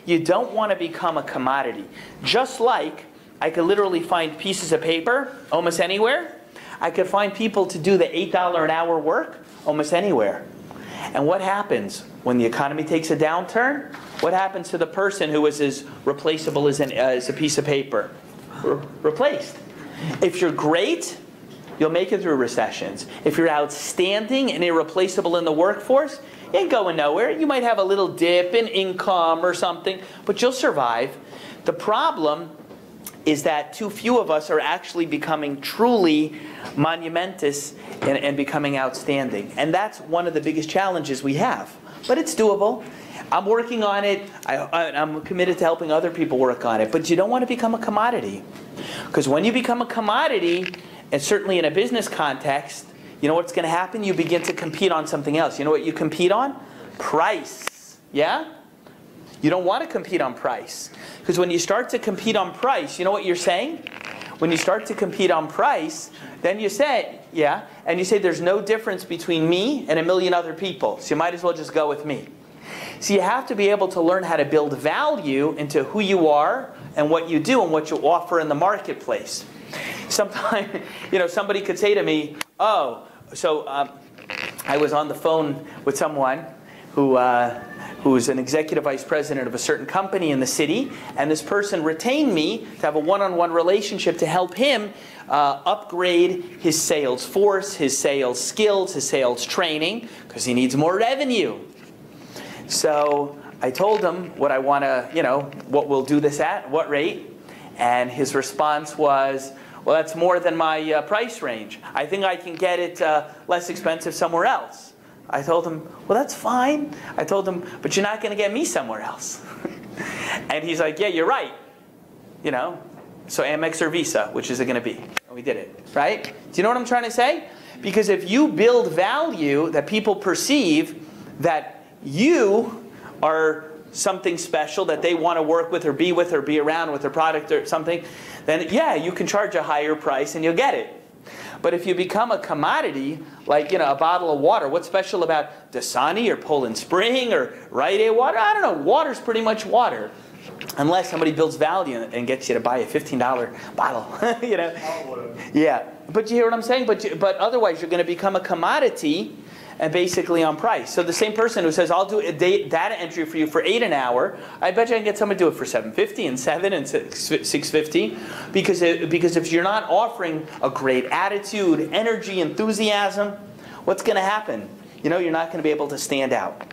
You don't want to become a commodity. Just like I could literally find pieces of paper almost anywhere, I could find people to do the $8 an hour work almost anywhere. And what happens when the economy takes a downturn? What happens to the person who is as replaceable as a piece of paper? Replaced. If you're great, you'll make it through recessions. If you're outstanding and irreplaceable in the workforce, you ain't going nowhere. You might have a little dip in income or something, but you'll survive. The problem is that too few of us are actually becoming truly monumentous and becoming outstanding. And that's one of the biggest challenges we have. But it's doable. I'm working on it. I'm committed to helping other people work on it. But you don't want to become a commodity. Because when you become a commodity, and certainly in a business context, you know what's going to happen? You begin to compete on something else. You know what you compete on? Price. Yeah? You don't want to compete on price. Because when you start to compete on price, you know what you're saying? When you start to compete on price, then you say, yeah, and you say there's no difference between me and a million other people. So you might as well just go with me. So you have to be able to learn how to build value into who you are and what you do and what you offer in the marketplace. Sometimes, you know, somebody could say to me, oh, so I was on the phone with someone who's an executive vice president of a certain company in the city, and this person retained me to have a one-on-one relationship to help him upgrade his sales force, his sales skills, his sales training, because he needs more revenue. So I told him what I want to, you know, what we'll do this at, what rate, and his response was, well, that's more than my price range. I think I can get it less expensive somewhere else. I told him, well, that's fine. I told him, but you're not going to get me somewhere else. And he's like, yeah, you're right. You know, so Amex or Visa, which is it going to be? And we did it, right? Do you know what I'm trying to say? Because if you build value that people perceive that you are something special that they want to work with or be around with their product or something, then yeah, you can charge a higher price and you'll get it. But if you become a commodity, like, you know, a bottle of water, what's special about Dasani or Poland Spring or Rite Aid water? I don't know. Water's pretty much water. Unless somebody builds value and gets you to buy a $15 bottle. You know? Yeah. But you hear what I'm saying? But otherwise, you're going to become a commodity and basically on price. So the same person who says, I'll do a data entry for you for $8 an hour, I bet you I can get someone to do it for $7.50 and $7 and $6.50. Because if you're not offering a great attitude, energy, enthusiasm, what's going to happen? You know, you're not going to be able to stand out.